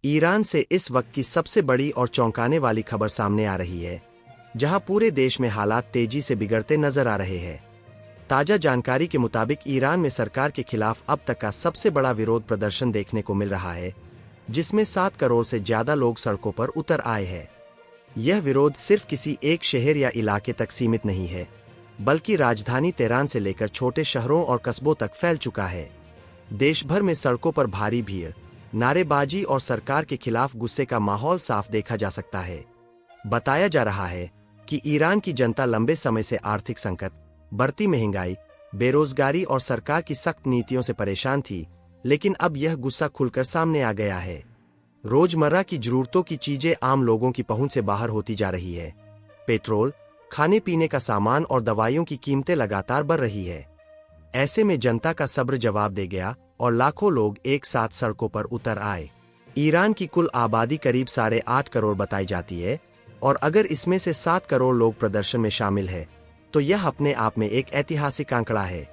Iran से इस वक्त की सबसे बड़ी और चौंकाने वाली खबर सामने आ रही है, जहां पूरे देश में हालात तेजी से बिगड़ते नजर आ रहे हैं। ताजा जानकारी के मुताबिक ईरान में सरकार के खिलाफ अब तक का सबसे बड़ा विरोध प्रदर्शन देखने को मिल रहा है, जिसमें 7 करोड़ से ज्यादा लोग सड़कों पर उतर आए हैं। यह विरोध सिर्फ किसी एक शहर या इलाके तक सीमित नहीं है, बल्कि राजधानी तेहरान से लेकर छोटे शहरों और कस्बों तक फैल चुका है। देश भर में सड़कों पर भारी भीड़, नारेबाजी और सरकार के खिलाफ गुस्से का माहौल साफ देखा जा सकता है। बताया जा रहा है कि ईरान की जनता लंबे समय से आर्थिक संकट, बढ़ती महंगाई, बेरोजगारी और सरकार की सख्त नीतियों से परेशान थी, लेकिन अब यह गुस्सा खुलकर सामने आ गया है। रोजमर्रा की जरूरतों की चीजें आम लोगों की पहुंच से बाहर होती जा रही है। पेट्रोल, खाने पीने का सामान और दवाइयों की कीमतें लगातार बढ़ रही है। ऐसे में जनता का सब्र जवाब दे गया और लाखों लोग एक साथ सड़कों पर उतर आए। ईरान की कुल आबादी करीब 8.5 करोड़ बताई जाती है, और अगर इसमें से 7 करोड़ लोग प्रदर्शन में शामिल है, तो यह अपने आप में एक ऐतिहासिक आंकड़ा है।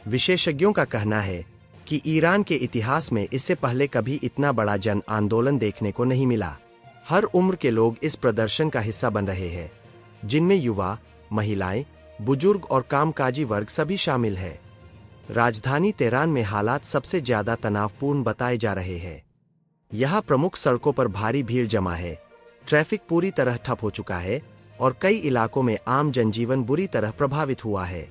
विशेषज्ञों का कहना है कि ईरान के इतिहास में इससे पहले कभी इतना बड़ा जन आंदोलन देखने को नहीं मिला। हर उम्र के लोग इस प्रदर्शन का हिस्सा बन रहे हैं, जिनमें युवा, महिलाएं, बुजुर्ग और कामकाजी वर्ग सभी शामिल है। राजधानी तेहरान में हालात सबसे ज्यादा तनावपूर्ण बताए जा रहे हैं। यहाँ प्रमुख सड़कों पर भारी भीड़ जमा है, ट्रैफिक पूरी तरह ठप हो चुका है और कई इलाकों में आम जनजीवन बुरी तरह प्रभावित हुआ है।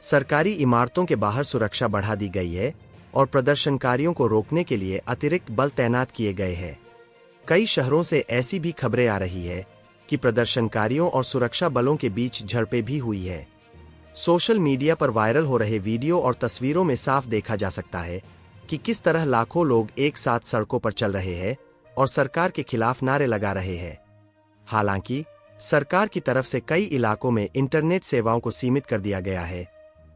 सरकारी इमारतों के बाहर सुरक्षा बढ़ा दी गई है और प्रदर्शनकारियों को रोकने के लिए अतिरिक्त बल तैनात किए गए हैं। कई शहरों से ऐसी भी खबरें आ रही है कि प्रदर्शनकारियों और सुरक्षा बलों के बीच झड़पें भी हुई है। सोशल मीडिया पर वायरल हो रहे वीडियो और तस्वीरों में साफ देखा जा सकता है कि किस तरह लाखों लोग एक साथ सड़कों पर चल रहे हैं और सरकार के खिलाफ नारे लगा रहे हैं। हालांकि सरकार की तरफ से कई इलाकों में इंटरनेट सेवाओं को सीमित कर दिया गया है,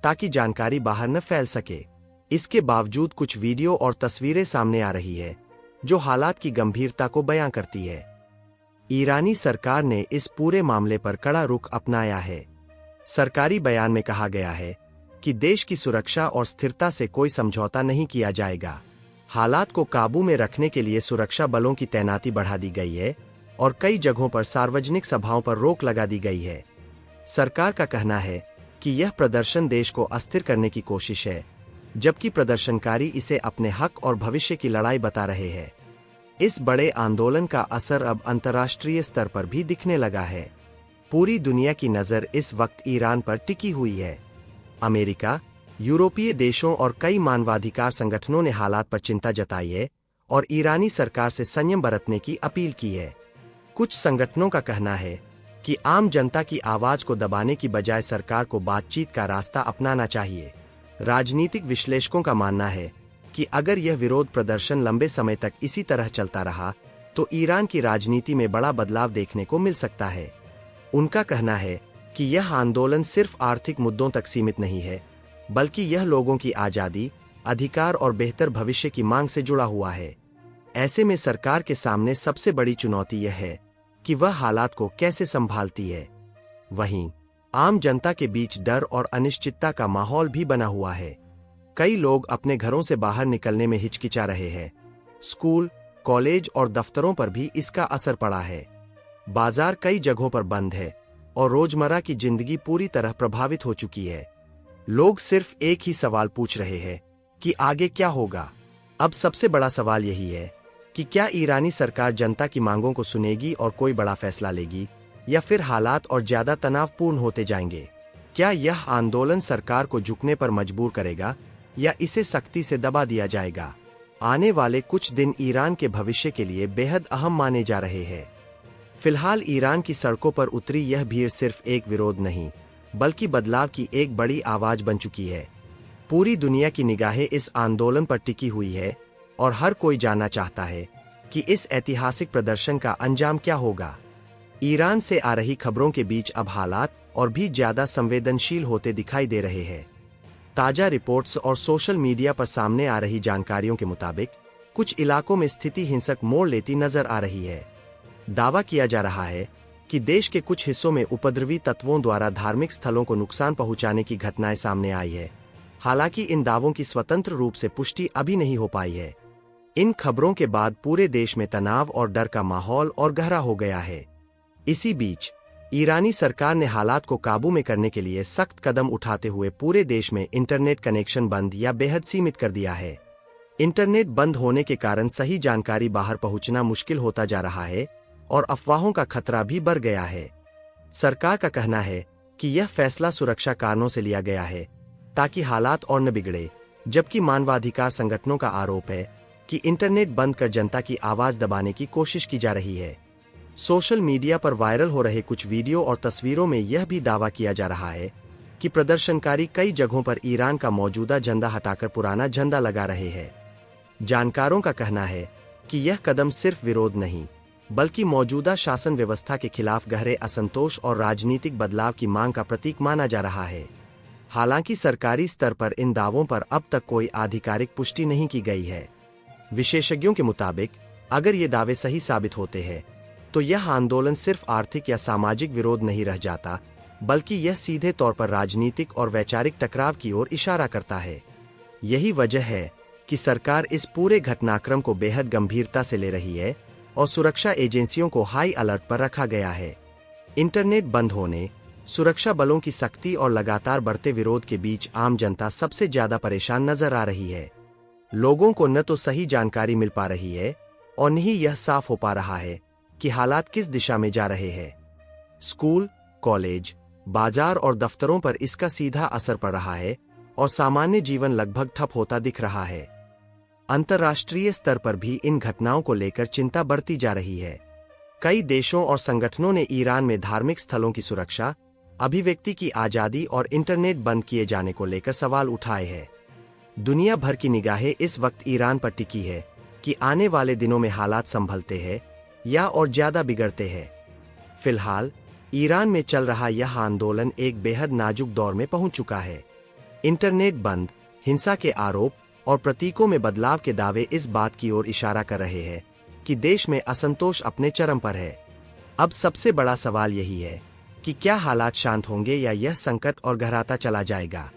ताकि जानकारी बाहर न फैल सके। इसके बावजूद कुछ वीडियो और तस्वीरें सामने आ रही है, जो हालात की गंभीरता को बयां करती है। ईरानी सरकार ने इस पूरे मामले पर कड़ा रुख अपनाया है। सरकारी बयान में कहा गया है कि देश की सुरक्षा और स्थिरता से कोई समझौता नहीं किया जाएगा। हालात को काबू में रखने के लिए सुरक्षा बलों की तैनाती बढ़ा दी गई है और कई जगहों पर सार्वजनिक सभाओं पर रोक लगा दी गई है। सरकार का कहना है कि यह प्रदर्शन देश को अस्थिर करने की कोशिश है, जबकि प्रदर्शनकारी इसे अपने हक और भविष्य की लड़ाई बता रहे हैं। इस बड़े आंदोलन का असर अब अंतर्राष्ट्रीय स्तर पर भी दिखने लगा है। पूरी दुनिया की नजर इस वक्त ईरान पर टिकी हुई है। अमेरिका, यूरोपीय देशों और कई मानवाधिकार संगठनों ने हालात पर चिंता जताई है और ईरानी सरकार से संयम बरतने की अपील की है। कुछ संगठनों का कहना है कि आम जनता की आवाज को दबाने की बजाय सरकार को बातचीत का रास्ता अपनाना चाहिए। राजनीतिक विश्लेषकों का मानना है कि अगर यह विरोध प्रदर्शन लंबे समय तक इसी तरह चलता रहा, तो ईरान की राजनीति में बड़ा बदलाव देखने को मिल सकता है। उनका कहना है कि यह आंदोलन सिर्फ आर्थिक मुद्दों तक सीमित नहीं है, बल्कि यह लोगों की आजादी, अधिकार और बेहतर भविष्य की मांग से जुड़ा हुआ है। ऐसे में सरकार के सामने सबसे बड़ी चुनौती यह है कि वह हालात को कैसे संभालती है। वहीं आम जनता के बीच डर और अनिश्चितता का माहौल भी बना हुआ है। कई लोग अपने घरों से बाहर निकलने में हिचकिचा रहे हैं। स्कूल, कॉलेज और दफ्तरों पर भी इसका असर पड़ा है। बाजार कई जगहों पर बंद है और रोजमर्रा की जिंदगी पूरी तरह प्रभावित हो चुकी है। लोग सिर्फ एक ही सवाल पूछ रहे हैं कि आगे क्या होगा। अब सबसे बड़ा सवाल यही है कि क्या ईरानी सरकार जनता की मांगों को सुनेगी और कोई बड़ा फैसला लेगी, या फिर हालात और ज्यादा तनावपूर्ण होते जाएंगे। क्या यह आंदोलन सरकार को झुकने पर मजबूर करेगा या इसे सख्ती से दबा दिया जाएगा। आने वाले कुछ दिन ईरान के भविष्य के लिए बेहद अहम माने जा रहे हैं। फिलहाल ईरान की सड़कों पर उतरी यह भीड़ सिर्फ एक विरोध नहीं, बल्कि बदलाव की एक बड़ी आवाज बन चुकी है। पूरी दुनिया की निगाहें इस आंदोलन पर टिकी हुई है और हर कोई जानना चाहता है कि इस ऐतिहासिक प्रदर्शन का अंजाम क्या होगा। ईरान से आ रही खबरों के बीच अब हालात और भी ज्यादा संवेदनशील होते दिखाई दे रहे हैं। ताजा रिपोर्ट्स और सोशल मीडिया पर सामने आ रही जानकारियों के मुताबिक कुछ इलाकों में स्थिति हिंसक मोड़ लेती नजर आ रही है। दावा किया जा रहा है कि देश के कुछ हिस्सों में उपद्रवी तत्वों द्वारा धार्मिक स्थलों को नुकसान पहुंचाने की घटनाएं सामने आई है। हालांकि इन दावों की स्वतंत्र रूप से पुष्टि अभी नहीं हो पाई है। इन खबरों के बाद पूरे देश में तनाव और डर का माहौल और गहरा हो गया है। इसी बीच ईरानी सरकार ने हालात को काबू में करने के लिए सख्त कदम उठाते हुए पूरे देश में इंटरनेट कनेक्शन बंद या बेहद सीमित कर दिया है। इंटरनेट बंद होने के कारण सही जानकारी बाहर पहुंचना मुश्किल होता जा रहा है और अफवाहों का खतरा भी बढ़ गया है। सरकार का कहना है कि यह फैसला सुरक्षा कारणों से लिया गया है ताकि हालात और न बिगड़े, जबकि मानवाधिकार संगठनों का आरोप है कि इंटरनेट बंद कर जनता की आवाज दबाने की कोशिश की जा रही है। सोशल मीडिया पर वायरल हो रहे कुछ वीडियो और तस्वीरों में यह भी दावा किया जा रहा है कि प्रदर्शनकारी कई जगहों पर ईरान का मौजूदा झंडा हटाकर पुराना झंडा लगा रहे हैं। जानकारों का कहना है कि यह कदम सिर्फ विरोध नहीं, बल्कि मौजूदा शासन व्यवस्था के खिलाफ गहरे असंतोष और राजनीतिक बदलाव की मांग का प्रतीक माना जा रहा है। हालांकि सरकारी स्तर पर इन दावों पर अब तक कोई आधिकारिक पुष्टि नहीं की गई है। विशेषज्ञों के मुताबिक अगर ये दावे सही साबित होते हैं तो यह आंदोलन सिर्फ आर्थिक या सामाजिक विरोध नहीं रह जाता, बल्कि यह सीधे तौर पर राजनीतिक और वैचारिक टकराव की ओर इशारा करता है। यही वजह है कि सरकार इस पूरे घटनाक्रम को बेहद गंभीरता से ले रही है और सुरक्षा एजेंसियों को हाई अलर्ट पर रखा गया है। इंटरनेट बंद होने, सुरक्षा बलों की सख्ती और लगातार बढ़ते विरोध के बीच आम जनता सबसे ज्यादा परेशान नजर आ रही है। लोगों को न तो सही जानकारी मिल पा रही है और न ही यह साफ हो पा रहा है कि हालात किस दिशा में जा रहे हैं। स्कूल, कॉलेज, बाजार और दफ्तरों पर इसका सीधा असर पड़ रहा है और सामान्य जीवन लगभग ठप होता दिख रहा है। अंतर्राष्ट्रीय स्तर पर भी इन घटनाओं को लेकर चिंता बढ़ती जा रही है। कई देशों और संगठनों ने ईरान में धार्मिक स्थलों की सुरक्षा, अभिव्यक्ति की आजादी और इंटरनेट बंद किए जाने को लेकर सवाल उठाए हैं। दुनिया भर की निगाहें इस वक्त ईरान पर टिकी है कि आने वाले दिनों में हालात संभलते हैं या और ज्यादा बिगड़ते हैं। फिलहाल ईरान में चल रहा यह आंदोलन एक बेहद नाजुक दौर में पहुंच चुका है। इंटरनेट बंद, हिंसा के आरोप और प्रतीकों में बदलाव के दावे इस बात की ओर इशारा कर रहे हैं कि देश में असंतोष अपने चरम पर है। अब सबसे बड़ा सवाल यही है कि क्या हालात शांत होंगे या यह संकट और गहराता चला जाएगा।